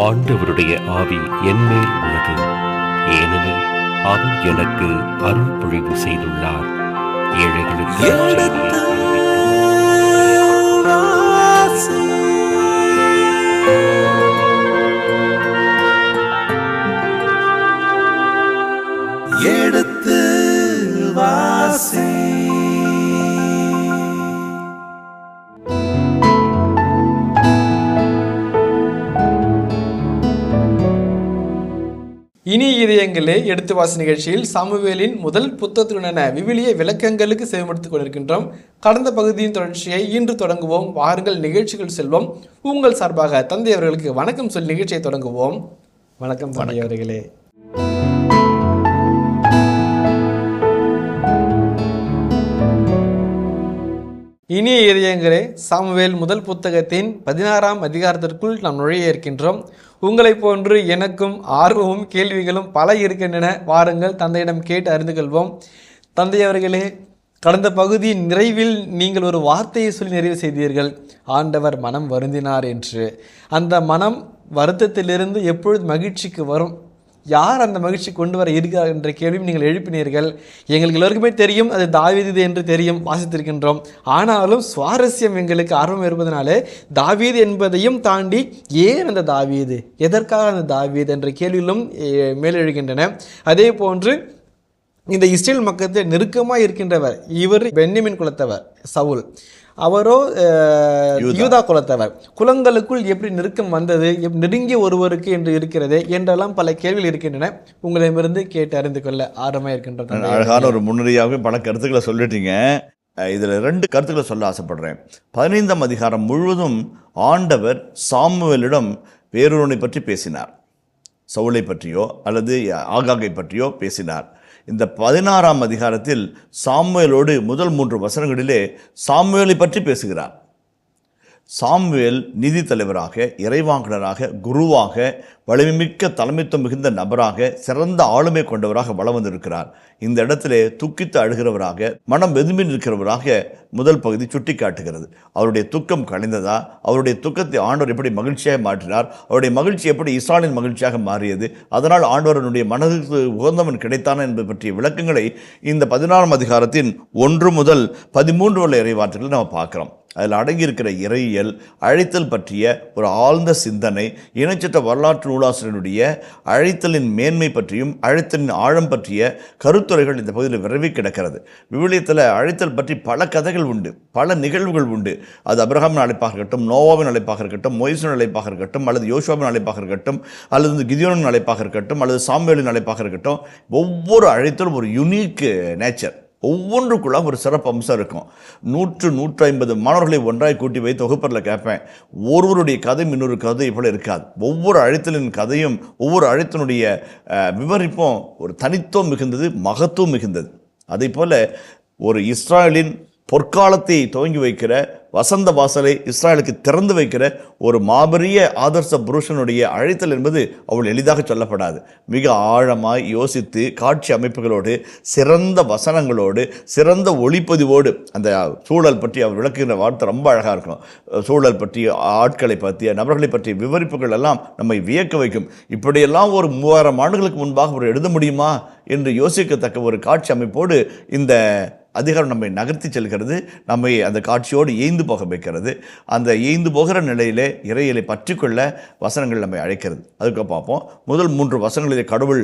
ஆண்டவருடைய ஆவி என்மேல் உள்ளது, ஏனெனில் அவர் எனக்கு அருள் பொழிவு செய்துள்ளார். ஏழைகளுக்கு எடுத்து வாசி. இனி இதயங்களே எடுத்து வாசி நிகழ்ச்சியில் சாமுவேலின் முதல் புத்தகத்துடனான விவிலிய விளக்கங்களுக்கு செவிமடுத்துக் கொண்டிருக்கின்றோம். கடந்த பகுதியின் தொடர்ச்சியை இன்று தொடங்குவோம். வாருங்கள் நிகழ்ச்சிகள் செல்வோம். உங்கள் சார்பாக தந்தை அவர்களுக்கு வணக்கம் சொல்லி நிகழ்ச்சியை தொடங்குவோம். வணக்கம் தந்தை அவர்களே. இனிய இதயங்களே, சாமுவேல் முதல் புத்தகத்தின் 16ஆம் அதிகாரத்திற்குள் நாம் நுழைய இருக்கின்றோம். உங்களை போன்று எனக்கும் ஆர்வமும் கேள்விகளும் பல இருக்கின்றன. வாருங்கள் தந்தையிடம் கேட்டு அறிந்து கொள்வோம். தந்தை அவர்களே, கடந்த பகுதியின் நிறைவில் நீங்கள் ஒரு வார்த்தையை சொல்லி நிறைவு செய்தீர்கள், ஆண்டவர் மனம் வருந்தினார் என்று. அந்த மனம் வருத்தத்திலிருந்து எப்பொழுது மகிழ்ச்சிக்கு வரும், யார் அந்த மகிழ்ச்சி கொண்டு வர இருக்கிறார் என்ற கேள்வியும் நீங்கள் எழுப்பினீர்கள். எங்களுக்கு எல்லோருக்குமே தெரியும் அது தாவீது என்று தெரியும், வாசித்திருக்கின்றோம். ஆனாலும் சுவாரஸ்யம் எங்களுக்கு ஆர்வம் இருப்பதனாலே தாவீது என்பதையும் தாண்டி ஏன் அந்த தாவீது, எதற்காக அந்த தாவீது என்ற கேள்விகளும் மேலெழுகின்றன. அதே போன்று இந்த இஸ்ரேல் மக்களுக்கு நெருக்கமாக இருக்கின்றவர் இவர் பென்யமின் குலத்தவர் சவுல், அவரோ யூதா குலத்தவர். குலங்களுக்குள் எப்படி நெருக்கம் வந்தது, நெருங்கிய ஒருவருக்கு என்று இருக்கிறது என்றெல்லாம் பல கேள்விகள் இருக்கின்றன. உங்களிடமிருந்து கேட்டு அறிந்து கொள்ள ஆர்வமாக இருக்கின்றது. அழகான ஒரு முன்னுரையாகவே பல கருத்துக்களை சொல்லிட்டீங்க. இதில் 2 கருத்துக்களை சொல்ல ஆசைப்படுறேன். 15ஆம் அதிகாரம் முழுவதும் ஆண்டவர் சாமுவேலிடம் வேறொருவனை பற்றி பேசினார். சவுலை பற்றியோ அல்லது ஆகாகை பற்றியோ பேசினார். இந்த 16ஆம் அதிகாரத்தில் சாமுவேலோடு முதல் 3 வசனங்களிலே சாமுவேலை பற்றி பேசுகிறார். சாமுவேல் நீதி தலைவராக, இறைவாங்கலராக, குருவாக, வலிமைமிக்க தலைமைத்துவம் மிகுந்த நபராக, சிறந்த ஆளுமை கொண்டவராக வலம் வந்திருக்கிறார். இந்த இடத்திலே துக்கித்து அழுகிறவராக, மனம் வெதும்பி நிற்கிறவராக முதல் பகுதி சுட்டி காட்டுகிறது. அவருடைய துக்கம் கலைந்ததா, அவருடைய துக்கத்தை ஆண்டவர் எப்படி மகிழ்ச்சியாக மாற்றினார், அவருடைய மகிழ்ச்சி எப்படி இஸ்ராயலின் மகிழ்ச்சியாக மாறியது, அதனால் ஆண்டவரனுடைய மனதுக்கு உகந்தவன் கிடைத்தான என்பது பற்றிய விளக்கங்களை இந்த 16ஆம் அதிகாரத்தின் 1 முதல் 13 உள்ள இறைவார்த்தைகளை நம்ம பார்க்குறோம். அதில் அடங்கியிருக்கிற இறையியல், அழைத்தல் பற்றிய ஒரு ஆழ்ந்த சிந்தனை, இணைச்சற்ற வரலாற்று நூலாசிரியனுடைய அழைத்தலின் மேன்மை பற்றியும் அழைத்தலின் ஆழம் பற்றிய கருத்துரைகள் இந்த பகுதியில் விரைவி கிடக்கிறது. விவிலியத்தில் அழைத்தல் பற்றி பல கதைகள் உண்டு, பல நிகழ்வுகள் உண்டு. அது அபிரகாமின் அழைப்பாக இருக்கட்டும், நோவாவின் அழைப்பாக இருக்கட்டும், மொய்சின் அழைப்பாக இருக்கட்டும், அல்லது யோசுவாவின் அழைப்பாக இருக்கட்டும், அல்லது கிதியோனின் அழைப்பாக இருக்கட்டும், அல்லது சாமுவேலின் அழைப்பாக இருக்கட்டும், ஒவ்வொரு அழைத்தலும் ஒரு யுனிக் நேச்சர், ஒவ்வொன்றுக்குள்ள ஒரு சிறப்பு அம்சம் இருக்கும். 100-150 மாணவர்களை ஒன்றாய் கூட்டி வைத்து தொகுப்பரில் கேட்பேன். ஒருவருடைய கதை இன்னொரு கதை இப்படி இருக்காது. ஒவ்வொரு அழைத்தலின் கதையும் ஒவ்வொரு அழைத்தனுடைய விவரிப்பும் ஒரு தனித்துவம் மிகுந்தது, மகத்துவம் மிகுந்தது. அதே போல் ஒரு இஸ்ராயலின் பொற்காலத்தை துவங்கி வைக்கிற, வசந்த வாசலை இஸ்ராயலுக்கு திறந்து வைக்கிற ஒரு மாபெரிய ஆதர்ச புருஷனுடைய அழைத்தல் என்பது அவள் எளிதாக சொல்லப்படாது. மிக ஆழமாய் யோசித்து காட்சி அமைப்புகளோடு, சிறந்த வசனங்களோடு, சிறந்த ஒளிப்பதிவோடு அந்த சூழல் பற்றி அவர் விளக்குகிற வார்த்தை ரொம்ப அழகாக இருக்கும். சூழல் பற்றி, ஆட்களை பற்றிய, நபர்களை பற்றிய விவரிப்புகள் எல்லாம் நம்மை வியக்க வைக்கும். இப்படியெல்லாம் ஒரு 3000 ஆண்டுகளுக்கு முன்பாக அவர் எழுத முடியுமா என்று யோசிக்கத்தக்க ஒரு காட்சி அமைப்போடு இந்த அதிகாரம் நம்மை நகர்த்தி செல்கிறது, நம்மை அந்த காட்சியோடு ஏய்ந்து போக வைக்கிறது. அந்த ஏய்ந்து போகிற நிலையிலே இறையிலை பற்றி கொள்ள வசனங்கள் நம்மை அழைக்கிறது. அதுக்கு பார்ப்போம். முதல் 3 வசனங்களிலே கடவுள்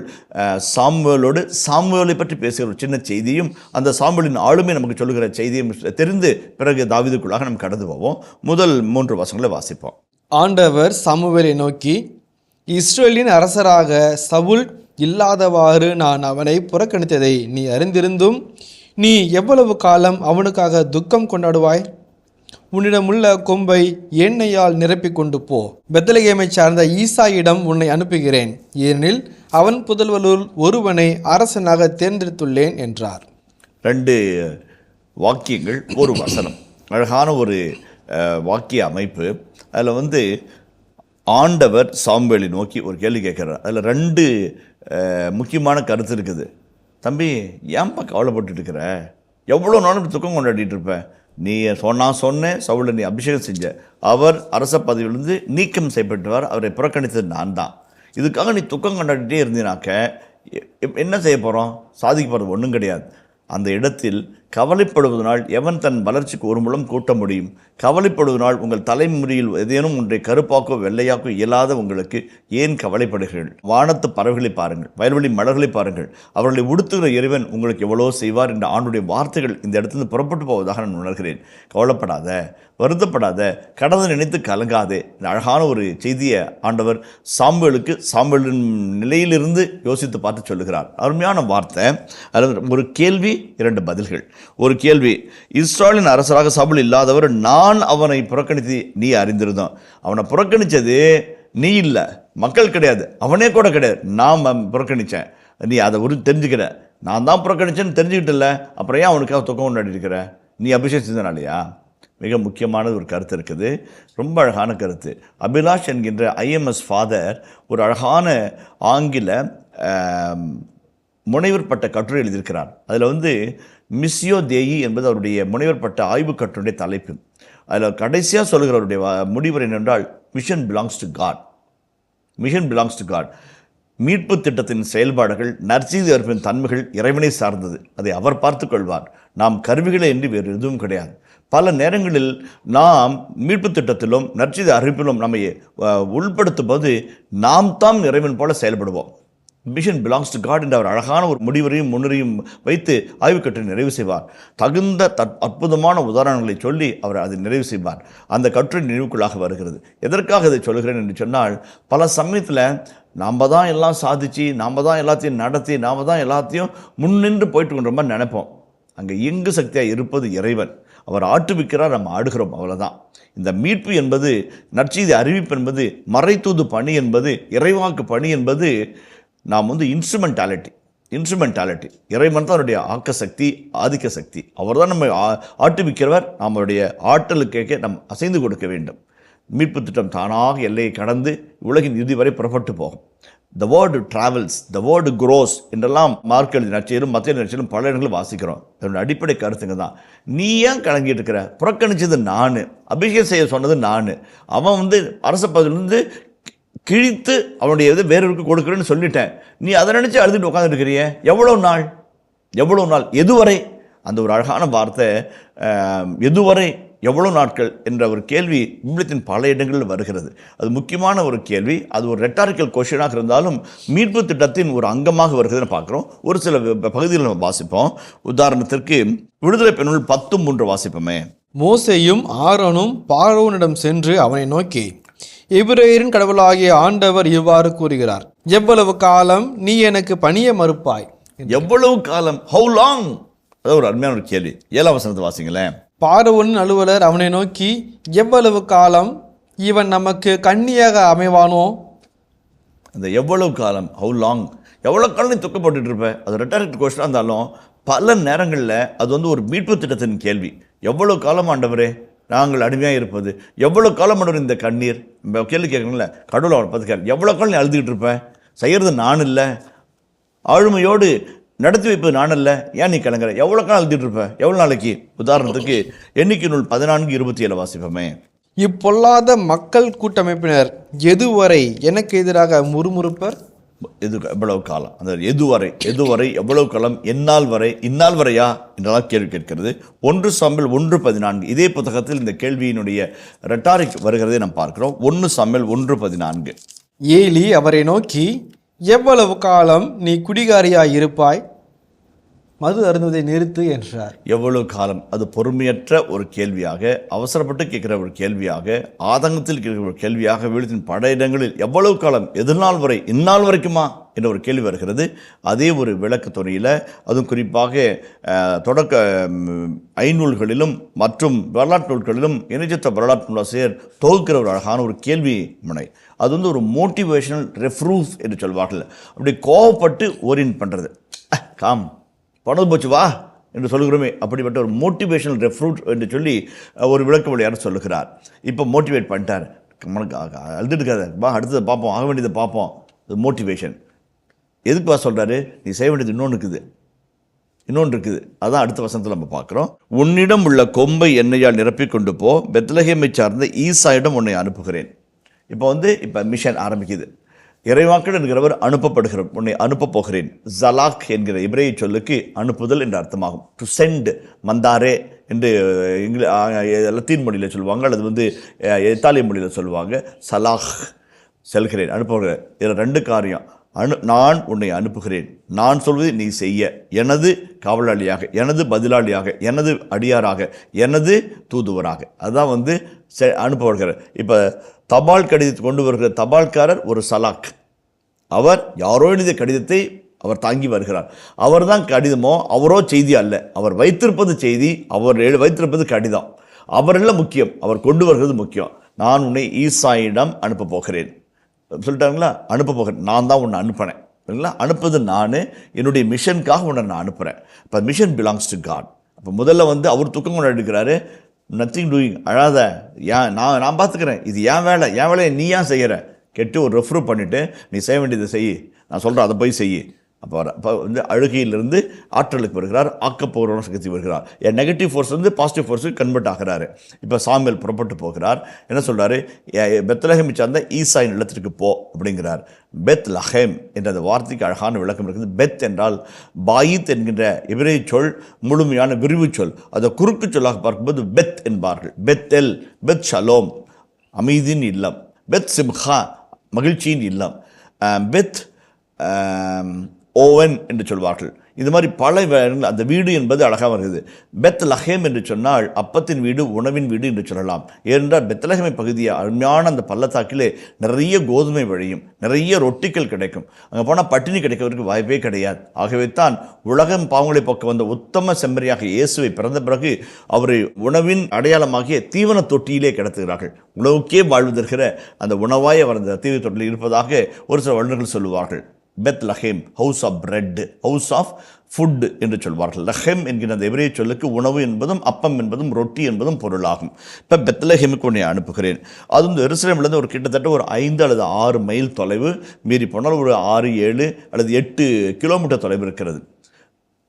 சாமுவேலோடு சாமுவேலை பற்றி பேசுகிற ஒரு சின்ன செய்தியும், அந்த சாமுவேலின் ஆளுமை நமக்கு சொல்லுகிற செய்தியும் தெரிந்து பிறகு தாவீதுக்குள்ளாக நம்ம கடந்து போவோம். முதல் 3 வசனங்களை வாசிப்போம். ஆண்டவர் சாமுவேலை நோக்கி, இஸ்ரேலின் அரசராக சவுல் இல்லாதவாறு நான் அவனை புறக்கணித்ததை நீ அறிந்திருந்தும் நீ எவ்வளவு காலம் அவனுக்காக துக்கம் கொண்டாடுவாய்? உன்னிடமுள்ள கொம்பை எண்ணெயால் நிரப்பி கொண்டு போ. பெத்லகேமை சார்ந்த ஈசாயிடம் உன்னை அனுப்புகிறேன், ஏனெனில் அவன் புதல்வருள் ஒருவனை அரசனாக தேர்ந்தெடுத்துள்ளேன் என்றார். 2 வாக்கியங்கள், ஒரு வசனம். அழகான ஒரு வாக்கிய அமைப்பு. அதில் ஆண்டவர் சாமுவேலை நோக்கி ஒரு கேள்வி கேட்குறார். அதில் 2 முக்கியமான கருத்து இருக்குது. தம்பி, ஏன்பா கவலைப்பட்டு இருக்கிற? எவ்வளோ நாளும் துக்கம் கொண்டாடிட்டு இருப்பேன். நீ நான் சொன்னேன், சவுலை நீ அபிஷேகம் செஞ்ச, அவர் அரச பதவியிலிருந்து நீக்கம் செய்யப்பட்டவர், அவரை புறக்கணித்தது நான் தான். இதுக்காக நீ துக்கம் கொண்டாடிட்டே இருந்தீனாக்க என்ன செய்ய போகிறோம்? சாதிக்க போகிறது ஒன்றும் கிடையாது. அந்த இடத்தில் கவலைப்படுவதனால் எவன் தன் வளர்ச்சிக்கு ஒரு முழம் கூட்ட முடியும்? கவலைப்படுவதனால் உங்கள் தலைமுறையில் ஏதேனும் ஒன்றை கருப்பாக்கோ வெள்ளையாக்கோ இயலாத உங்களுக்கு ஏன் கவலைப்படுகிறீர்கள்? வானத்து பறவைகளை பாருங்கள், வயல்வெளி மலர்களை பாருங்கள், அவர்களை உடுத்துகிற இறைவன் உங்களுக்கு எவ்வளோ செய்வார் என்ற ஆண்டுடைய வார்த்தைகள் இந்த இடத்துல புறப்பட்டு போவதாக நான் உணர்கிறேன். கவலைப்படாத, வருத்தப்படாத, கடந்து நினைத்து கலங்காதே. இந்த அழகான ஒரு செய்தியை ஆண்டவர் சாமுவேலுக்கு சாமுவேலின் நிலையிலிருந்து யோசித்து பார்த்து சொல்லுகிறார். அருமையான வார்த்தை. அதில் ஒரு கேள்வி, 2 பதில்கள். ஒரு கேள்வி, இஸ்ராயலின் அரசராக சவுல் இல்லாதவர் நான் அவனை புறக்கணித்து நீ அறிந்திருந்தோம். அவனை புறக்கணித்தது நீ இல்லை, மக்கள் கிடையாது, அவனே கூட கிடையாது, நான் புறக்கணித்தேன். நீ அதை தெரிஞ்சுக்கிற, நான் தான் புறக்கணிச்சேன்னு தெரிஞ்சுக்கிட்டல, அப்புறம் ஏன் அவனுக்காக துக்கம் கொண்டாடி இருக்கிற? நீ அபிஷேகம் செஞ்சனாலையா? மிக முக்கியமான ஒரு கருத்து இருக்குது, ரொம்ப அழகான கருத்து. அபிலாஷ் என்கின்ற ஐஎம்எஸ் ஃபாதர் ஒரு அழகான ஆங்கில முனைவர் பட்ட கட்டுரை எழுதியிருக்கிறார். அதில் மிஸ்யோ தேயி என்பது அவருடைய முனைவர் பட்ட ஆய்வு கட்டுரையுடைய தலைப்பு. அதில் கடைசியாக சொல்கிறவருடைய முடிவு என்னென்றால், mission belongs to God. Mission belongs to God. மீட்பு திட்டத்தின் செயல்பாடுகள், நற்செய்தி அறிவிப்பின் தன்மைகள் இறைவனை சார்ந்தது, அதை அவர் பார்த்து கொள்வார். நாம் கருவிகளை என்று வேறு எதுவும் கிடையாது. பல நேரங்களில் நாம் மீட்பு திட்டத்திலும் நற்செய்தி அறிவிப்பிலும் நம்மை உள்படுத்தும் போது நாம் தான் இறைவன் போல செயல்படுவோம். மிஷன் பிலாங்ஸ் டு காட் என்ற அவர் அழகான ஒரு முடிவரையும் முன்னுரையும் வைத்து ஆய்வுக்கட்டை நிறைவு செய்வார். தகுந்த அற்புதமான உதாரணங்களை சொல்லி அவர் அதை நிறைவு செய்வார். அந்த கட்டுரை நினைவுக்குள்ளாக வருகிறது. எதற்காக இதை சொல்கிறேன் என்று சொன்னால், பல சமயத்தில் நாம் தான் எல்லாம் சாதிச்சு, நாம் தான் எல்லாத்தையும் நடத்தி, நாம் தான் எல்லாத்தையும் முன்னின்று போயிட்டு கொண்ட மாதிரி நினைப்போம். அங்கே இயங்கு சக்தியாக இருப்பது இறைவன். அவர் ஆட்டுவிக்கிறார், நம்ம ஆடுகிறோம், அவ்வளோதான். இந்த மீட்பு என்பது, நற்செய்தி அறிவிப்பு என்பது, மறைத்தூது பணி என்பது, இறைவாக்கு பணி என்பது நாம் இன்ஸ்ட்ருமெண்டாலிட்டி. இறைவன் தான் அவருடைய ஆக்க சக்தி, ஆதிக்க சக்தி. அவர் தான் நம்ம ஆட்டுவிக்கிறவர். நம்மளுடைய ஆற்றலுக்கேற்க நாம் அசைந்து கொடுக்க வேண்டும். மீட்பு திட்டம் தானாக எல்லையை கடந்து உலகின் இறுதி வரை புறப்பட்டு போகும். The word travels, the word grows என்றெல்லாம் மார்க் எழுதி நற்செய்தியிலும் மத்திய நற்செய்தியிலும் பல இடங்களும் வாசிக்கிறோம். அதனுடைய அடிப்படை கருத்துங்க தான். நீ ஏன் கலங்கிட்டு இருக்கிற? புறக்கணிச்சது நான், அபிஷேகம் செய்ய சொன்னது நான். அவன் அரச பதவியிலிருந்து கிழித்து அவனுடைய இதை வேறொருக்கு கொடுக்குறேன்னு சொல்லிட்டேன். நீ அதை நினச்சி அழுதுட்டு உட்காந்துட்டு இருக்கிறிய? எவ்வளோ நாள், எதுவரை? அந்த ஒரு அழகான வார்த்தை, எதுவரை, எவ்வளோ நாட்கள் என்ற ஒரு கேள்வி விபிலியத்தின் பல இடங்களில் வருகிறது. அது முக்கியமான ஒரு கேள்வி. அது ஒரு ரெட்டாரிக்கல் கொஸ்டினாக இருந்தாலும் மீட்பு திட்டத்தின் ஒரு அங்கமாக வருகிறதுன்னு பார்க்குறோம். ஒரு சில பகுதியில் நம்ம வாசிப்போம். உதாரணத்திற்கு விடுதலை பெண்ணுள் 10:3 வாசிப்போமே. மோசேயும் ஆரோனும் பார்வோனிடம் சென்று அவனை நோக்கி, எபிரேயரின் கடவுளாகிய ஆண்டவர் இவ்வாறு கூறுகிறார், எவ்வளவு காலம் நீ எனக்கு பணிய மறுப்பாய்? எவ்வளவு காலம்? How long? அதாவது ஒரு அருமையான ஒரு கேள்வி. 7ஆம் வசனத்தை வாசிங்களேன். பார்வோனின் அலுவலர் அவனை நோக்கி, எவ்வளவு காலம் இவன் நமக்கு கண்ணியாக அமைவானோ? அந்த எவ்வளவு காலம், ஹவு லாங், எவ்வளோ காலம் நீ துக்கப்பட்டு இருப்ப? அது ரெட்டாரிக்கல் கொஸ்டினாக இருந்தாலும் பல நேரங்களில் அது ஒரு மீட்பு திட்டத்தின் கேள்வி. எவ்வளவு காலம் ஆண்டவரே நாங்கள் அடிமையாக இருப்பது? எவ்வளோ காலம் ஆண்டவர் இந்த கண்ணீர்? கேள்வி கேட்கணும்ல, கடவுளை அவனை பார்த்துக்கார். எவ்வளோ காலம் நீ அழுதுகிட்டு இருப்பேன்? செய்கிறது நான் இல்லை, ஆளுமையோடு நடத்தி வைப்பது நான் இல்லை, ஏன் நீ கலங்குற? எவ்வளோ காலம் அழுதுகிட்டு இருப்பேன்? எவ்வளோ நாளைக்கு? உதாரணத்துக்கு எண்ணிக்கை நூல் 14:27 வாசிப்போமே. இப்பொல்லாத மக்கள் கூட்டமைப்பினர் எதுவரை எனக்கு எதிராக முறுமுறுப்பர்? எவ்வளவு காலம்? அந்த எதுவரை எவ்வளவு காலம், என்னால் வரை, இந்நாள் வரையா என்றெல்லாம் கேள்வி கேட்கிறது. 1 சாமுவேல் 1:14 இதே புத்தகத்தில் இந்த கேள்வியினுடைய ரெட்டாரிக் வருகிறதை நாம் பார்க்கிறோம். 1 சாமுவேல் 1:14. ஏலி அவரை நோக்கி, எவ்வளவு காலம் நீ குடிகாரியாய் இருப்பாய்? மது அருந்துவதை நிறுத்து என்றார். எவ்வளவு காலம்? அது பொறுமையற்ற ஒரு கேள்வியாக, அவசரப்பட்டு கேட்கிற ஒரு கேள்வியாக, ஆதங்கத்தில் கேட்கிற ஒரு கேள்வியாக, வீழ்த்தின் பட இடங்களில் எவ்வளவு காலம், எதிர்நாள் வரை, இந்நாள் வரைக்குமா என்ற ஒரு கேள்வி வருகிறது. அதே ஒரு விளக்கு துறையில், அதுவும் குறிப்பாக தொடக்க ஐநூல்களிலும் மற்றும் வரலாற்று நூல்களிலும் இணைச்சற்ற வரலாற்று நூலாசிரியர் தொகுக்கிற ஒரு அழகான ஒரு கேள்வி முனை. அது ஒரு மோட்டிவேஷனல் ரெஃப்ரூஃப் என்று சொல்வார்கள். அப்படி கோவப்பட்டு ஓரியன்ட் பண்ணுறது. காம் பணம் போச்சு வா என்று சொல்லுகிறோமே, அப்படிப்பட்ட ஒரு மோட்டிவேஷனல் ரெஃப்ரூட் என்று சொல்லி ஒரு விளக்க வழியார் சொல்லுகிறார். இப்போ மோட்டிவேட் பண்ணிட்டார், அழுதுட்டு இருக்காத, வா அடுத்ததை பார்ப்போம், ஆக வேண்டியதை பார்ப்போம். மோட்டிவேஷன் எதுக்கு வா சொல்கிறாரு? நீ செய்ய வேண்டியது இன்னொன்று இருக்குது. இன்னொன்று இருக்குது, அதான் அடுத்த வசனத்தில் நம்ம பார்க்குறோம். உன்னிடம் உள்ள கொம்பை எண்ணெயால் நிரப்பி கொண்டு போ, பெத்லகேமை சார்ந்த ஈசாயிடம் உன்னை அனுப்புகிறேன். இப்போ மிஷன் ஆரம்பிக்குது. இறைவாக்கள் என்கிறவர் அனுப்பப்படுகிறார், உன்னை அனுப்ப போகிறேன். ஜலாக் என்கிற இப்ரேய சொல்லுக்கு அனுப்புதல் என்று அர்த்தமாகும். டு சென்ட், மந்தாரே என்று லத்தீன் மொழியில் சொல்லுவாங்க, அல்லது இத்தாலிய மொழியில் சொல்லுவாங்க. சலாஹ், செல்கிறேன், அனுப்புகிறேன். இதில் ரெண்டு காரியம். நான் உன்னை அனுப்புகிறேன், நான் சொல்வதை நீ செய்ய, எனது காவலாளியாக, எனது பதிலாளியாக, எனது அடியாராக, எனது தூதுவராக. அதுதான் அனுப்பப்படுகிறார். இப்போ தபால் கடிதத்தை கொண்டு வருகிற தபால்காரர் ஒரு சலாக். அவர் யாரோ எழுதிய கடிதத்தை அவர் தாங்கி வருகிறார். அவர் தான் கடிதமோ அவரோ செய்தி அல்ல, அவர் வைத்திருப்பது செய்தி, அவர் வைத்திருப்பது கடிதம். அவரெல்லாம் முக்கியம், அவர் கொண்டு வருகிறது முக்கியம். நான் உன்னை ஈசாயிடம் அனுப்ப போகிறேன் சொல்லிட்டாங்களா? அனுப்ப போகிறேன், நான் தான் உன்னை அனுப்பினேன் இல்லைங்களா? அனுப்புது நான், என்னுடைய மிஷனுக்காக உன்னை நான் அனுப்புகிறேன். இப்போ மிஷன் பிலாங்ஸ் டு காட். அப்போ முதல்ல அவர் துக்கம் கொண்டு எடுக்கிறாரு. நத்திங் டூயிங், அழாத, ஏன் நான் பார்த்துக்கிறேன், இது என் வேலையை நீ ஏன் செய்கிற? கெட்டு ஒரு ரெஃப்ரூவ் பண்ணிவிட்டு நீ செய்ய வேண்டியதை செய், நான் சொல்கிறேன் அதை போய் செய். அப்போ அழுகையிலிருந்து ஆற்றலுக்கு வருகிறார், ஆக்கப்போகிறவன சக்தி வருகிறார். நெகட்டிவ் ஃபோர்ஸ் பாசிட்டிவ் ஃபோர்ஸுக்கு கன்வெர்ட் ஆகிறாரு. இப்போ சாமுவேல் புறப்பட்டு போகிறார். என்ன சொல்கிறாரு? பெத்லகேமை சார்ந்த ஈசாயின் இல்லத்திற்கு போ அப்படிங்கிறார். பெத் லஹேம் என்ற அந்த வார்த்தைக்கு அழகான விளக்கம் இருக்குது. பெத் என்றால் பாயித் என்கின்ற இப்ரேய சொல் முழுமையான விரிவு சொல். அதை குறுக்கு சொல்லாக பார்க்கும்போது பெத் என்பார்கள். பெத் எல், பெத் ஷலோம், அமைதியின் இல்லம். பெத் சிம்ஹா, மகிழ்ச்சியின் இல்லம். பெத் ஓவன் என்று சொல்வார்கள். இது மாதிரி பல அந்த வீடு என்பது அழகாக வருகிறது. பெத் லஹேம் என்று சொன்னால் அப்பத்தின் வீடு, உணவின் வீடு என்று சொல்லலாம். ஏனென்றால் பெத்லகேமை பகுதியை அருமையான அந்த பள்ளத்தாக்கிலே நிறைய கோதுமை விளையும், நிறைய ரொட்டிகள் கிடைக்கும். அங்கே போனால் பட்டினி கிடைக்கிறதுக்கு வாய்ப்பே கிடையாது. ஆகவே தான் உலகம் பாவங்களை போக்க வந்த உத்தம செம்மறியாக இயேசுவை பிறந்த பிறகு அவரை உணவின் அடையாளமாகிய தீவன தொட்டியிலே கிடத்துகிறார்கள். உணவுக்கே வாழ்வதற்கிற அந்த உணவாய் அவர் அந்த தீவன தொட்டியில் இருப்பதாக ஒரு சில வல்லுநர்கள் சொல்லுவார்கள். Bethlehem, house of bread, house of food என்று சொல்வார்கள். லஹேம் என்கிற அந்த எபிரேய சொல்லுக்கு உணவு என்பதும் அப்பம் என்பதும் ரொட்டி என்பதும் பொருளாகும். இப்போ பெத்லஹேமுக்கு உன்னை அனுப்புகிறேன். அதுவும் எருசலேமிலிருந்து ஒரு கிட்டத்தட்ட ஒரு 5 அல்லது 6 மைல் தொலைவு, மீறி போனால் ஒரு 6, 7 அல்லது 8 கிலோமீட்டர் தொலைவு இருக்கிறது.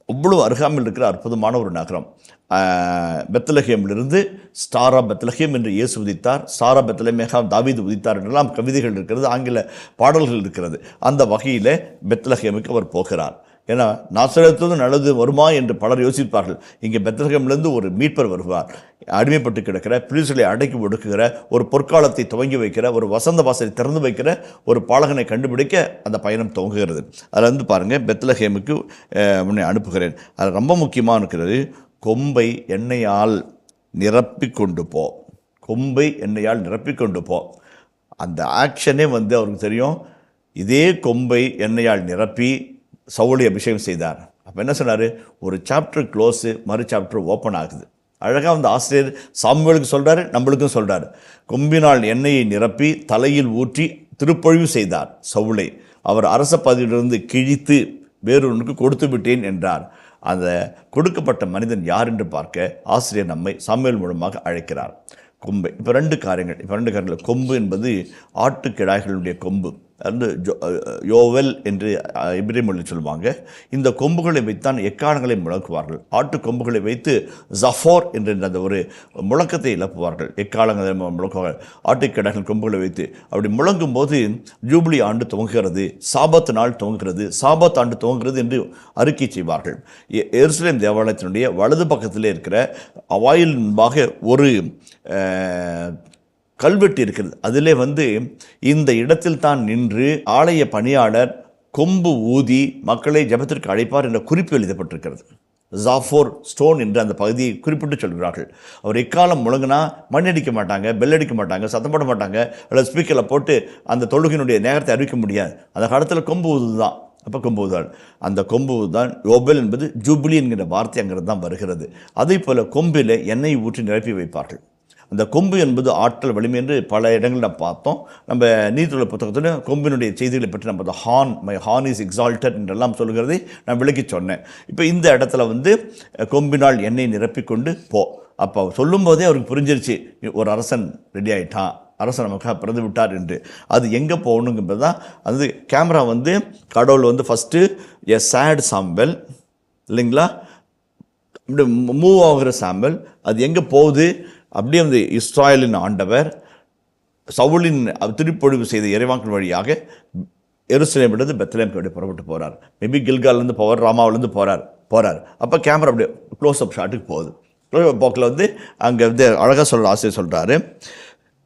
அவ்வளோ அருகாமையில் இருக்கிற அற்புதமான ஒரு நகரம். பெத்லஹேமிலிருந்து ஸ்டாரா பெத்லஹேம் என்று இயேசு உதித்தார், ஸ்டாரா பெத்லஹேமேகா தாவீது உதித்தார் என்றெல்லாம் கவிதைகள் இருக்கிறது, ஆங்கில பாடல்கள் இருக்கிறது. அந்த வகையில் பெத்லஹேமுக்கு அவர் போகிறார். ஏன்னா நாசரேத்திலிருந்து நல்லது வருமா என்று பலர் யோசிப்பார்கள். இங்கே பெத்லஹேமிலிருந்து ஒரு மீட்பர் வருவார். அடிமைப்பட்டு கிடக்கிற, பிரிவுகளை அடக்கி ஒடுக்குகிற, ஒரு பொற்காலத்தை துவங்கி வைக்கிற, ஒரு வசந்த வாசலை திறந்து வைக்கிற ஒரு பாலகனை கண்டுபிடிக்க அந்த பயணம் துவங்குகிறது. அதில் பாருங்கள், பெத்லஹேமுக்கு உன்னை அனுப்புகிறேன். அது ரொம்ப முக்கியமாக இருக்கிறது. கொம்பை எண்ணெயால் நிரப்பி கொண்டு போ, கொம்பை எண்ணெயால் நிரப்பி கொண்டு போ. அந்த ஆக்ஷனே அவருக்கு தெரியும். இதே கொம்பை எண்ணெயால் நிரப்பி சவுலை அபிஷேகம் செய்தார். அப்போ என்ன சொன்னார்? ஒரு சாப்டர் க்ளோஸு, மறு சாப்டர் ஓப்பன் ஆகுது. அழகாக ஆசிரியர் சாமுவேலுக்கு சொல்கிறாரு, நம்மளுக்கும் சொல்கிறார். கொம்பினால் எண்ணெயை நிரப்பி தலையில் ஊற்றி திருப்பொழிவு செய்தார் சவுலை. அவர் அரச பதவியிலிருந்து கிழித்து வேறொன்றுக்கு கொடுத்து விட்டேன் என்றார். அந்த கொடுக்கப்பட்ட மனிதன் யார் என்று பார்க்க ஆசிரியர் நம்மை சாமுவேல் மூலமாக அழைக்கிறார். கொம்பை. இப்போ ரெண்டு காரியங்கள். கொம்பு என்பது ஆட்டுக்கிடாய்களுடைய கொம்பு. அது யோவல் என்று இப்ரேய மொழியில் சொல்லுவாங்க. இந்த கொம்புகளை வைத்தான் எக்காலங்களை முழக்குவார்கள். ஆட்டு கொம்புகளை வைத்து ஜஃபோர் என்ற அந்த ஒரு முழக்கத்தை இழப்புவார்கள். எக்காலங்களை முழக்குவார்கள் ஆட்டுக்கிடாய்கள் கொம்புகளை வைத்து. அப்படி முழங்கும் போது ஜூபிலி ஆண்டு துவங்குகிறது, சாபத்து நாள் துவங்குகிறது, சாபத் ஆண்டு துவங்குகிறது என்று அறிக்கை செய்வார்கள். எருசலேம் தேவாலயத்தினுடைய வலது பக்கத்திலே இருக்கிற வாயில் முன்பாக ஒரு கல்வெட்டு இருக்கிறது. அதிலே இந்த இடத்தில் தான் நின்று ஆலய பணியாளர் கொம்பு ஊதி மக்களை ஜெபத்திற்கு அழைப்பார் என்ற குறிப்பு எழுதப்பட்டிருக்கிறது. ஜாஃபோர் ஸ்டோன் என்று அந்த பகுதியை குறிப்பிட்டு சொல்கிறார்கள். அவர் எக்காலம் முழங்கினா மணி அடிக்க மாட்டாங்க, பெல் அடிக்க மாட்டாங்க, சத்தம் போட மாட்டாங்க, அல்லது ஸ்பீக்கரில் போட்டு அந்த தொழுகையினுடைய நேரத்தை அறிவிக்க முடியாது. அந்த காலத்தில் கொம்பு ஊது தான். அப்போ கொம்பு ஊதாள். அந்த கொம்பு தான் யோபேல் என்பது ஜூபிலி என்கிற வார்த்தை அங்கிருந்து தான் வருகிறது. அதே போல் கொம்பில் எண்ணெய் ஊற்றி நிரப்பி வைப்பார்கள். அந்த கொம்பு என்பது ஆற்றல் வலிமை என்று பல இடங்களில் நம்ம பார்த்தோம். நம்ம நீதித்துறை புத்தகத்தில் கொம்பினுடைய செய்திகளை பற்றி நம்ம horn, my horn is exalted என்றெல்லாம் சொல்கிறதை நான் விளக்கி சொன்னேன். இப்போ இந்த இடத்துல கொம்பினால் எண்ணெய் நிரப்பி கொண்டு போ. அப்போ சொல்லும்போதே அவருக்கு புரிஞ்சிருச்சு, ஒரு அரசன் ரெடி ஆகிட்டான், அரசன் நமக்காக பிறந்து விட்டார் என்று. அது எங்கே போகணுங்கிறது தான் அது கேமரா கடவுள் ஃபஸ்ட்டு எ சேட் சாம்பல் இல்லைங்களா, இப்படி மூவ் ஆகிற சாம்பல் அது எங்கே போகுது? அப்படியே வந்து இஸ்ராயலின் ஆண்டவர் சவுலின் திருப்பொழிவு செய்த இறைவாக்கின் வழியாக எருசலேமிலிருந்து பெத்லஹேம் அப்படி புறப்பட்டு போகிறார். மேபி கில்கால்லேருந்து போவார், ராமாவிலேருந்து போகிறார். அப்போ கேமரா அப்படியே க்ளோஸ் அப் ஷாட்டுக்கு போகுது. க்ளோஸ் அப் போக்கில் வந்து அங்கே வந்து அழகாக ஆசிரியர் சொல்கிறாரு,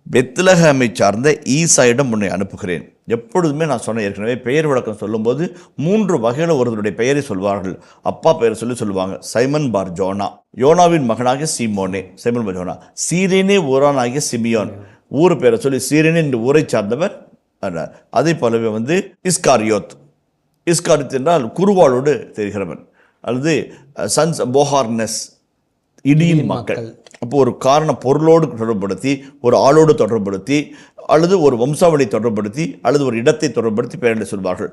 பெத்லஹேமை சார்ந்த ஈசாயிடம் உன்னை அனுப்புகிறேன். எப்பொழுதுமே நான் சொன்ன ஏற்கனவே பெயர் விளக்கம் சொல்லும்போது 3 வகையில் ஒருவருடைய பெயரை சொல்வார்கள். அப்பா பெயரை சொல்லுவாங்க. சைமன் பார் ஜோனா, யோனாவின் மகனாகிய சீமோனே, சைமன் பார் ஜோனா. சீரேனே ஊரானாகிய சிமியோன், ஊர் பேரை சொல்லி சீரேனே இந்த ஊரை சார்ந்தவர். அதே போலவே வந்து இஸ்காரியோத் என்றால் குருவாளோடு தெரிகிறவன், அல்லது சன்ஸ் போஹார்னஸ், இடியின் மக்கள். அப்போ ஒரு காரண பொருளோடு தொடர்புபடுத்தி, ஒரு ஆளோடு தொடர்புபடுத்தி, அல்லது ஒரு வம்சாவளி தொடர்புபடுத்தி, அல்லது ஒரு இடத்தை தொடர்புபடுத்தி பெயரில் சொல்வார்கள்.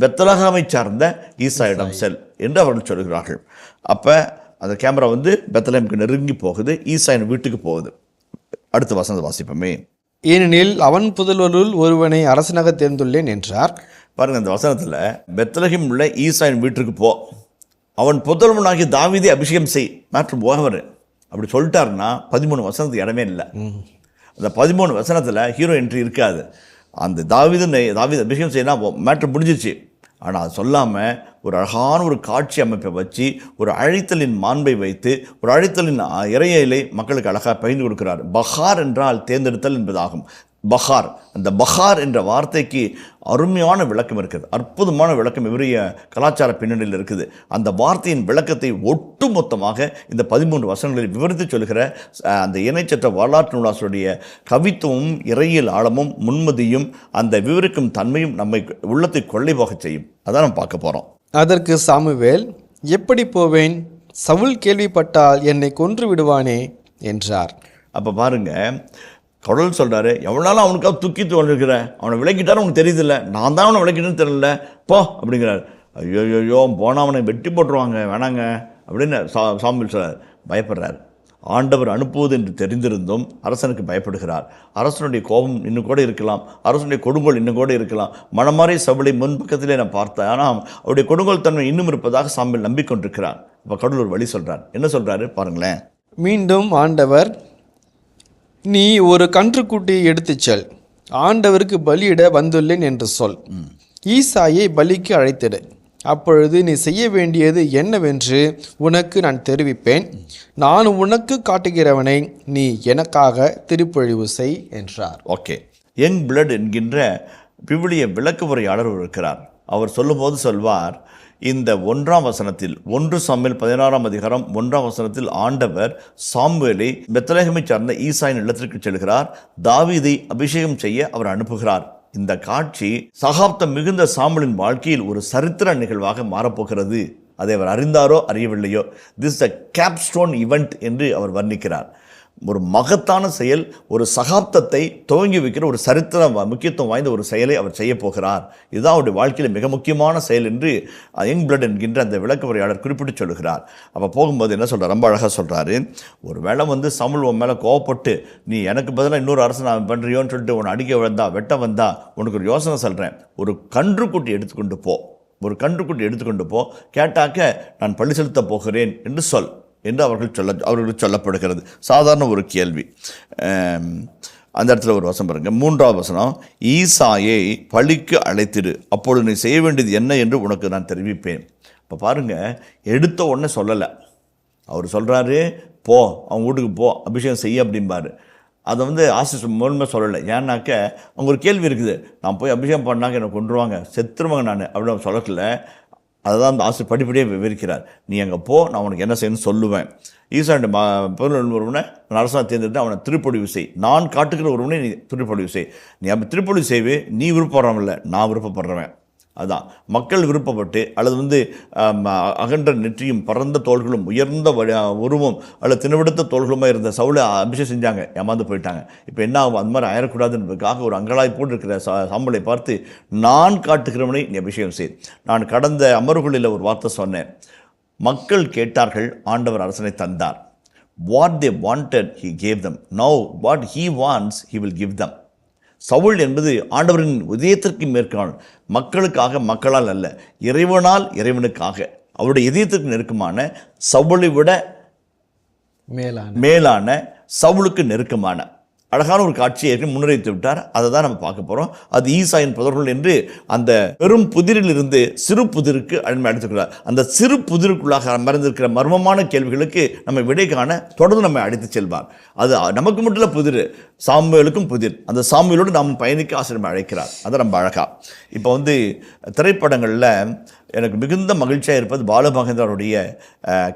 பெத்லஹேமை சார்ந்த ஈசாயிடம் செல் என்று அவர்கள் சொல்கிறார்கள். அப்போ அந்த கேமரா வந்து பெத்லஹேமுக்கு நெருங்கி போகுது, ஈசாயின் வீட்டுக்கு போகுது. அடுத்த வசனத்தை வாசிப்போமே. ஏனெனில் அவன் புதல்வருள் ஒருவனை அரசனாக தேர்ந்துள்ளேன் என்றார். பாருங்கள், அந்த வசனத்தில் பெத்லஹேம் உள்ள ஈசாயின் வீட்டுக்கு போ, அவன் புதல்வனாகி தாவீதை அபிஷேகம் செய் மேட்ரு போகவர் அப்படி சொல்லிட்டாருன்னா 13 வசனத்துக்கு இடமே இல்லை. அந்த 13 வசனத்தில் ஹீரோ என்ட்ரி இருக்காது. அந்த தாவீது அபிஷேகம் செய்யலாம் மேட்ரு முடிஞ்சிச்சு. ஆனால் அது சொல்லாமல் ஒரு அழகான ஒரு காட்சி அமைப்பை வச்சு, ஒரு அழைத்தலின் மாண்பை வைத்து, ஒரு அழைத்தலின் இறையிலை மக்களுக்கு அழகாக பகிர்ந்து கொடுக்கிறார். பஹார் என்றால் தேர்ந்தெடுத்தல் என்பதாகும். பஹார், அந்த பஹார் என்ற வார்த்தைக்கு அருமையான விளக்கம் இருக்குது, அற்புதமான விளக்கம் இவருடைய கலாச்சார பின்னணியில் இருக்குது. அந்த வார்த்தையின் விளக்கத்தை ஒட்டு மொத்தமாக இந்த 13 வசனங்களில் விவரித்து சொல்கிற அந்த இணைச்சற்ற வரலாற்று நூலாசிரியருடைய கவித்துவமும் இறையியல் ஆழமும் முன்மதியும் அந்த விவரிக்கும் தன்மையும் நம்மை உள்ளத்தை கொள்ளை போக செய்யும். அதான் நம்ம பார்க்க போகிறோம். அதற்கு சாமுவேல், எப்படி போவேன்? சவுல் கேள்விப்பட்டால் என்னை கொன்று விடுவானே என்றார். அப்போ பாருங்க, கடவுள் சொல்கிறாரு, எவ்வளோ நாளும் அவனுக்காக தூக்கிட்டு வந்துருக்கிறேன், அவனை விளக்கிட்டாரும் உனக்கு தெரியுதில்ல, நான் தான் அவனை விளக்கிட்டேன்னு தெரியல, போ அப்படிங்கிறார். ஐயோ போனால் அவனை வெட்டி போட்டுருவாங்க, வேணாங்க அப்படின்னு சாமுவேல் சொல்கிறார். பயப்படுறார். ஆண்டவர் அனுப்புவது என்று தெரிந்திருந்தும் அரசனுக்கு பயப்படுகிறார். அரசனுடைய கோபம் இன்னும் கூட இருக்கலாம், அரசனுடைய கொடுங்கோல் இன்னும் கூட இருக்கலாம். மனமாரி சவுலை முன்பக்கத்திலே நான் பார்த்தேன், ஆனால் அவருடைய கொடுங்கோல் தன்மை இன்னும் இருப்பதாக சாமுவேல் நம்பிக்கொண்டிருக்கிறார். அப்போ கடவுள் ஒரு வழி சொல்கிறார். என்ன சொல்கிறாரு பாருங்களேன். மீண்டும் ஆண்டவர், நீ ஒரு கன்றுக்குட்டியை எடுத்துச் செல், ஆண்டவருக்கு பலியிட வந்துள்ளேன் என்று சொல், ஈசாயை பலிக்கு அழைத்திடு, அப்பொழுது நீ செய்ய வேண்டியது என்னவென்று உனக்கு நான் தெரிவிப்பேன், நான் உனக்கு காட்டுகிறவனை நீ எனக்காக திருப்பொழிவு செய் என்றார். ஓகே, யங் பிளட் என்கின்ற விவிலிய விளக்கு உரையாளர் இருக்கிறார். அவர் சொல்லும்போது சொல்வார், இந்த 1ஆம் வசனத்தில் 1 சாமுவேல் 16ஆம் அதிகாரம் 1ஆம் வசனத்தில் ஆண்டவர் சாமுவேலை பெத்லஹேமை சார்ந்த ஈசாயின் இல்லத்திற்கு செல்கிறார். தாவீதை அபிஷேகம் செய்ய அவர் அனுப்புகிறார். இந்த காட்சி சகாப்தம் மிகுந்த சாமுவேலின் வாழ்க்கையில் ஒரு சரித்திர நிகழ்வாக மாறப்போகிறது. அதை அவர் அறிந்தாரோ அறியவில்லையோ, திஸ் அ கேப்ஸ்டோன் ஈவெண்ட் என்று அவர் வர்ணிக்கிறார். ஒரு மகத்தான செயல், ஒரு சகாப்தத்தை துவங்கி வைக்கிற ஒரு சரித்திர முக்கியத்துவம் வாய்ந்த ஒரு செயலை அவர் செய்ய போகிறார். இதுதான் அவருடைய வாழ்க்கையில் மிக முக்கியமான செயல் என்று யங் பிளட் என்கின்ற அந்த விளக்க உரையாளர் குறிப்பிட்டு சொல்கிறார். அப்போ போகும்போது என்ன சொல்கிறார், ரொம்ப அழகாக சொல்கிறாரு. ஒரு வேளை வந்து சாமுவேல் உன் மேலே கோவப்பட்டு நீ எனக்கு பதிலாக இன்னொரு அரசு நான் பண்ணுறியோன்னு சொல்லிட்டு உன்னை அடிக்க வந்தா, வெட்ட வந்தா, உனக்கு ஒரு யோசனை சொல்கிறேன். ஒரு கன்றுக்குட்டி எடுத்துக்கொண்டு போ, கேட்டாக்க நான் பள்ளி செலுத்த போகிறேன் என்று சொல் என்று அவர்களுக்கு சொல்லப்படுகிறது. சாதாரண ஒரு கேள்வி. அந்த இடத்துல ஒரு வசனம் பாருங்க, 3ஆம் வசனம், ஈசாயை பலிக்கு அழைத்திடு, அப்பொழுது நீ செய்ய வேண்டியது என்ன என்று உனக்கு நான் தெரிவிப்பேன். இப்போ பாருங்க, எடுத்த உடனே சொல்லலை. அவர் சொல்கிறாரு, போ அவங்க வீட்டுக்கு போ, அபிஷேகம் செய்ய அப்படிம்பாரு. அதை வந்து ஆசிரியர் மூலமாக சொல்லலை. ஏன்னாக்க அவங்க ஒரு கேள்வி இருக்குது, நான் போய் அபிஷேகம் பண்ணாக்க என்னை கொண்டுருவாங்க, செத்துருவாங்க நான் அப்படின்னு சொல்லலை. அதுதான் அந்த ஆசிரியர் படிப்படியாக விவரிக்கிறார். நீ அங்கே போ, நான் உனக்கு என்ன செய்யணும்னு சொல்லுவேன். ஈசாண்டு பொருள் ஒருவனை நான் அரசாக தேர்ந்தெடுத்து அவனை திருப்பொழிவு செய், நான் காட்டுக்கிற ஒருவனை நீ திருப்பொழிவு செய். நீ அப்போ திருப்பொழிவு செய்வே, நீ விருப்பப்படுறவன் இல்லை, நான் விருப்பப்படுறவன். அதுதான் மக்கள் விருப்பப்பட்டு, அல்லது வந்து அகன்ற நெற்றியும் பறந்த தோள்களும் உயர்ந்த உருவம் அல்லது தினவிடுத்த தோள்களுமாக இருந்த சவுலை அபிஷேகம் செஞ்சாங்க, ஏமாந்து போயிட்டாங்க. இப்போ என்ன ஆகும், அந்த மாதிரி ஆயிடக்கூடாதுன்றதுக்காக ஒரு அங்கலாய்ப்போடு இருக்கிற சாம்பலை பார்த்து, நான் காட்டுகிறவனை நீ அபிஷேகம் செய். நான் கடந்த அமர்வுகளில் ஒரு வார்த்தை சொன்னேன், மக்கள் கேட்டார்கள், ஆண்டவர் அரசனை தந்தார். What they wanted he gave them. Now what he wants he will give them. Saul என்பது ஆண்டவரின் உதயத்திற்கு மேற்கான மக்களுக்காக, மக்களால் அல்ல, இறைவனால் இறைவனுக்காக. அவருடைய இதயத்துக்கு நெருக்கமான, சவுலை விட மேலான, சவுலுக்கு நெருக்கமான அழகான ஒரு காட்சியை முன்னிறைத்து விட்டார். அதை தான் நம்ம பார்க்க போகிறோம். அது ஈசாயின் புதர்கள் என்று அந்த பெரும் புதிரில் இருந்து சிறு புதிருக்கு அழைத்துக்கிறார். அந்த சிறு புதிருக்குள்ளாக மறைந்திருக்கிற மர்மமான கேள்விகளுக்கு நம்ம விடை காண தொடர்ந்து நம்ம அழைத்து செல்வார். அது நமக்கு மட்டும் இல்லை, புதிர் சாமுவேலுக்கும் புதிர். அந்த சாமுவேலோடு நாம் பயணிக்க ஆசிரியர் அழைக்கிறார். அதை நம்ம அழகா இப்போ திரைப்படங்களில் எனக்கு மிகுந்த மகிழ்ச்சியாக இருப்பது பாலுமகேந்திரனுடைய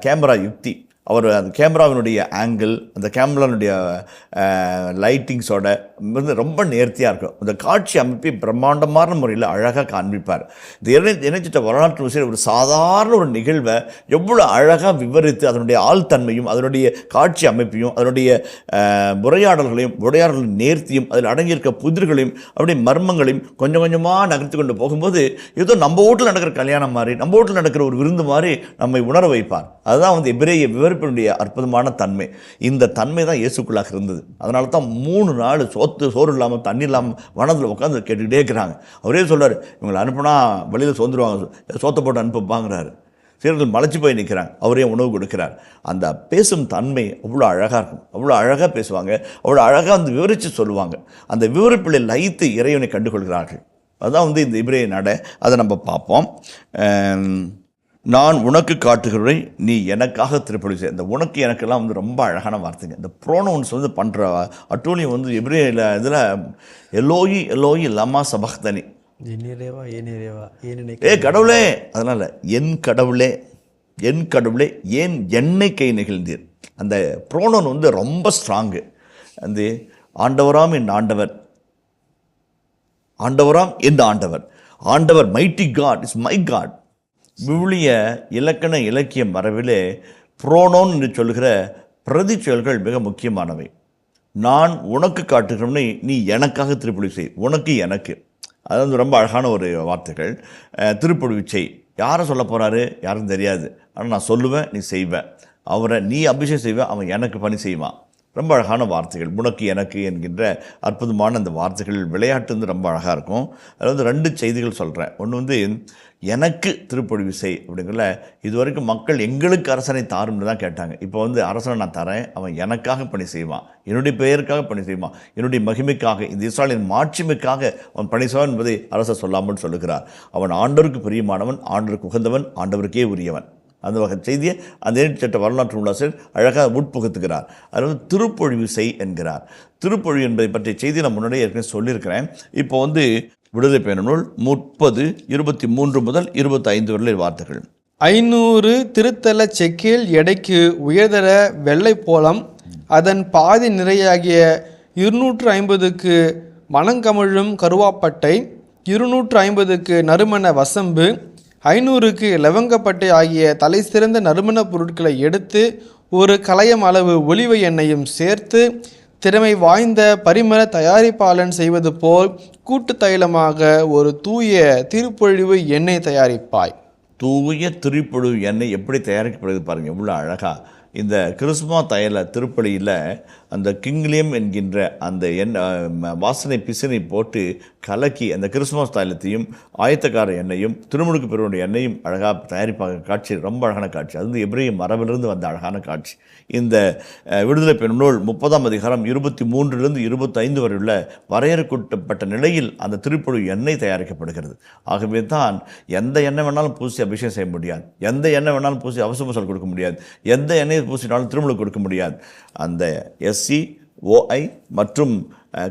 கேமரா யுக்தி. அவர் அந்த கேமராவினுடைய ஆங்கிள், அந்த கேமராவினுடைய லைட்டிங்ஸோட ரொம்ப நேர்த்தியாக இருக்கும். அந்த காட்சி அமைப்பை பிரம்மாண்டமான முறையில் அழகாக காண்பிப்பார். இது இணைச்சிட்ட வரலாற்று விஷயம் ஒரு சாதாரண ஒரு நிகழ்வை எவ்வளோ அழகாக விவரித்து அதனுடைய ஆழ்தன்மையும் அதனுடைய காட்சி அமைப்பையும் அதனுடைய உரையாடல்களின் நேர்த்தியும் அதில் அடங்கியிருக்க புதிர்களையும் அப்படியே மர்மங்களையும் கொஞ்சம் கொஞ்சமாக நகர்த்தி கொண்டு போகும்போது ஏதோ நம்ம வீட்டில் நடக்கிற கல்யாணம் மாதிரி, நம்ம வீட்டில் நடக்கிற ஒரு விருந்து மாதிரி நம்மை உணர வைப்பார். அதுதான் எபிரேய விவரிப்பினுடைய அற்புதமான தன்மை. இந்த தன்மை தான் இயேசுக்குள்ளாக இருந்தது. அதனால தான் 3 நாள் சோறு இல்லாமல் தண்ணி இல்லாமல் வனத்தில் உட்காந்து கேட்டுக்கிட்டே இருக்கிறாங்க. அவரே சொல்கிறார், இவங்களை அனுப்புனா வெளியில் சோர்ந்துருவாங்க, சோத்தை போட்டு அனுப்புப்பாங்கிறாரு. சீரர்கள் மலைச்சு போய் நிற்கிறாங்க, அவரே உணவு கொடுக்கிறார். அந்த பேசும் தன்மை அவ்வளோ அழகாக இருக்கும். அவ்வளோ அழகாக பேசுவாங்க, அவ்வளோ அழகாக விவரித்து சொல்லுவாங்க. அந்த விவரிப்பில் லயித்து இறைவனை கண்டுகொள்கிறார்கள். அதுதான் இந்த இப்ரேய நடை. அதை நம்ம பார்ப்போம். நான் உனக்கு காட்டுகிறவரை நீ எனக்காக திருப்பலி செய். இந்த உனக்கு எனக்கெல்லாம் ரொம்ப அழகான வார்த்தைங்க. இந்த ப்ரோனவுன்ஸ் பண்ணுற அட்டூழியம் எபிரேயில் இதில் எலோயி எலோயி லமா சபக்தனி, கடவுளே. அதனால் என் கடவுளே, என் கடவுளே, ஏன் என்னை கை நெகிழ்ந்தீர். அந்த ப்ரோனவுன் ரொம்ப ஸ்ட்ராங்கு. ஆண்டவராம் என் ஆண்டவர், ஆண்டவராம் என் ஆண்டவர், ஆண்டவர் mighty God is my God. விவிலிய இலக்கண இலக்கிய மரபிலே ப்ரோனோன் என்று சொல்கிற பிரதி செயல்கள் மிக முக்கியமானவை. நான் உனக்கு காட்டுகிறோம்னு நீ எனக்காக திருப்பலி செய். உனக்கு எனக்கு, அது ரொம்ப அழகான ஒரு வார்த்தைகள். திருப்பலி செய். யாரை சொல்ல போகிறாரு யாரும் தெரியாது, ஆனால் நான் சொல்லுவேன், நீ செய்வேன். அவரை நீ அபிஷேகம் செய்வேன், அவன் எனக்கு பணி செய்வான். ரொம்ப அழகான வார்த்தைகள். உனக்கு எனக்கு என்கின்ற அற்புதமான அந்த வார்த்தைகள் விளையாட்டு ரொம்ப அழகாக இருக்கும். அதில் 2 செய்திகள் சொல்கிறேன். ஒன்று எனக்கு திருப்பொழிவு செய் அப்படிங்கிற, இது வரைக்கும் மக்கள் எங்களுக்கு அரசனை தாரும்னு தான் கேட்டாங்க. இப்போ அரசனை நான் தரேன், அவன் எனக்காக பணி செய்வான், என்னுடைய பெயருக்காக பணி செய்வான், என்னுடைய மகிமைக்காக, இந்த இஸ்ராயலின் மாட்சிமைக்காக அவன் பணி செய்வான் என்பதை அரசர் சொல்லாமல் சொல்லுகிறார். அவன் ஆண்டவருக்கு பிரியமானவன், ஆண்டவருக்கு உகந்தவன், ஆண்டவருக்கே உரியவன். அந்த வகை செய்தியை அந்த சட்ட வரலாற்று நூலாசிரியர் அழகாக உட்புகுத்துகிறார். அதில் திருப்பொழிவு செய் என்கிறார். திருப்பொழிவு என்பதை பற்றிய செய்தி நான் முன்னாடியே ஏற்கனவே சொல்லியிருக்கிறேன். இப்போ விடுதலை பயண நூல் 30:23 முதல் 25 வரை வார்த்தைகள். 500 திருத்தல செக்கேல் எடைக்கு உயர்தர வெள்ளை போலம், அதன் பாதி நிறையாகிய 250க்கு மணங்கமிழும் கருவாப்பட்டை, 250க்கு நறுமண வசம்பு, 500க்கு லவங்கப்பட்டை ஆகிய தலை சிறந்த நறுமண பொருட்களை எடுத்து ஒரு கலயம் அளவு ஒலிவ எண்ணெயும் சேர்த்து திறமை வாய்ந்த பரிமள தயாரிப்பாளன் செய்வது போல் கூட்டு தைலமாக ஒரு தூய திருப்பொழிவு எண்ணெய் தயாரிப்பாய். தூய திருப்பொழிவு எண்ணெய் எப்படி தயாரிக்கப்படுது பாருங்கள், எவ்வளோ அழகாக. இந்த கிறிஸ்துமா தைல திருப்பலியில் அந்த கிங்லியம் என்கின்ற அந்த வாசனை பிசினை போட்டு கலக்கி அந்த கிறிஸ்துமஸ் தைலத்தையும் ஆயத்தக்கார எண்ணெயும் திருமுழுக்கு பெருவனுடைய எண்ணெயும் அழகாக தயாரிப்பாக காட்சி, ரொம்ப அழகான காட்சி. அது எபிரேய மரபிலிருந்து வந்த அழகான காட்சி. இந்த விடுதலை பெண் நூல் 30ஆம் அதிகாரம் 23 to 25 வரை உள்ள வரையறுக்கப்பட்ட நிலையில் அந்த திருப்பொழிவு எண்ணெய் தயாரிக்கப்படுகிறது. ஆகவே தான் எந்த எண்ணெய் வேணாலும் பூசி அபிஷேகம் செய்ய முடியாது, எந்த எண்ணெய் வேணாலும் பூசி அவசரமசல் கொடுக்க முடியாது, எந்த எண்ணெயை பூசினாலும் திருமுழுக்கு கொடுக்க முடியாது. அந்த SCOI மற்றும்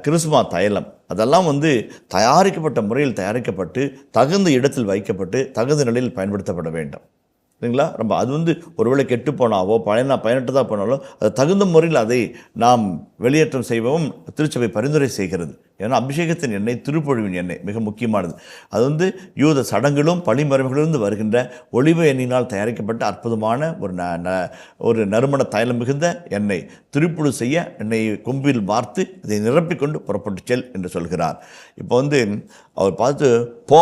கிறிஸ்துமா தைலம் அதெல்லாம் தயாரிக்கப்பட்ட முறையில் தயாரிக்கப்பட்டு தகுந்த இடத்தில் வைக்கப்பட்டு தகுந்த நிலையில் பயன்படுத்தப்பட வேண்டும். சரிங்களா? ரொம்ப அது ஒருவேளை கெட்டு போனாவோ பயனற்றதாக போனாலும் அது தகுந்த முறையில் அதை நாம் வெளியேற்றம் செய்வோம் திருச்சபை பரிந்துரை செய்கிறது. ஏன்னா அபிஷேகத்தின் எண்ணெய் திருப்பொழிவின் எண்ணெய் மிக முக்கியமானது. அது யூத சடங்குகளும் பழிமறைகளிலிருந்து வருகின்ற ஒளிவ எண்ணெயினால் தயாரிக்கப்பட்ட அற்புதமான ஒரு நறுமண தைலம் மிகுந்த எண்ணெய். திருப்புழு செய்ய எண்ணெயை கொம்பில் வார்த்து இதை நிரப்பிக்கொண்டு புறப்பட்டு செல் என்று சொல்கிறார். இப்போ அவர் பார்த்து போ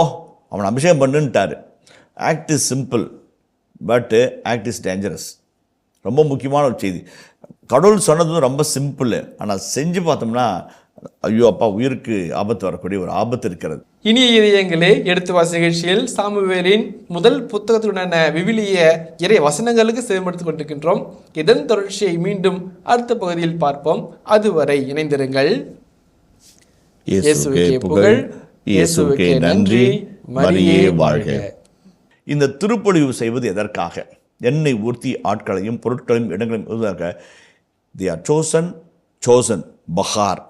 அவன் அபிஷேகம் பண்ணுன்ட்டார். Act is simple but act is dangerous. ரொம்ப முக்கியமான ஒரு செய்தி. கடவுள் சொன்னது ரொம்ப சிம்பிள், ஆனால் செஞ்சு பார்த்தோம்னா ஐயோ அப்பா உயிருக்கு ஆபத்து வரக்கூடிய ஒரு ஆபத்து இருக்கிறது. இனிய இதயங்களே, எடுத்து வாசி நிகழ்ச்சியில் சாமுவேலின் முதல் புத்தகத்துடனான விவிலிய இறை வசனங்களுக்கு செவிமடுத்துக் கொண்டிருக்கின்றோம். இதன் தொடர்ச்சியை மீண்டும் அடுத்த பகுதியில் பார்ப்போம். அதுவரை இணைந்திருங்கள். இயேசுவுக்கே புகழ், இயேசுவுக்கே நன்றி, மரியே வாழ்க. இந்த திருப்பொழிவு செய்வது எதற்காக? எண்ணெய் ஊர்த்தி ஆட்களையும் பொருட்களையும் இடங்களையும் they are chosen பஹார்.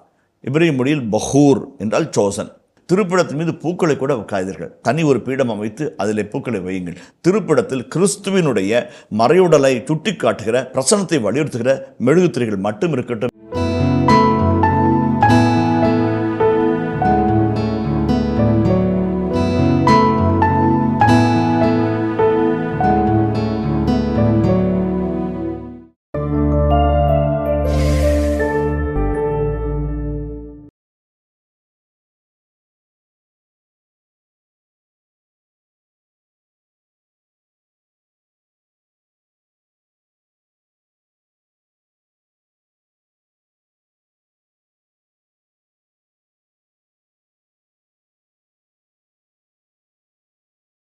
இப்ரேய மொழியில் பஹூர் என்றால் சோசன். திருப்பிடத்தின் மீது பூக்களை கூட வைக்காதீர்கள். தனி ஒரு பீடம் அமைத்து அதில் பூக்களை வையுங்கள். திருப்பிடத்தில் கிறிஸ்துவினுடைய மறையுடலை சுட்டி காட்டுகிற பிரசன்னத்தை வலியுறுத்துகிற மெழுகுத்திரைகள் மட்டும் இருக்கட்டும்.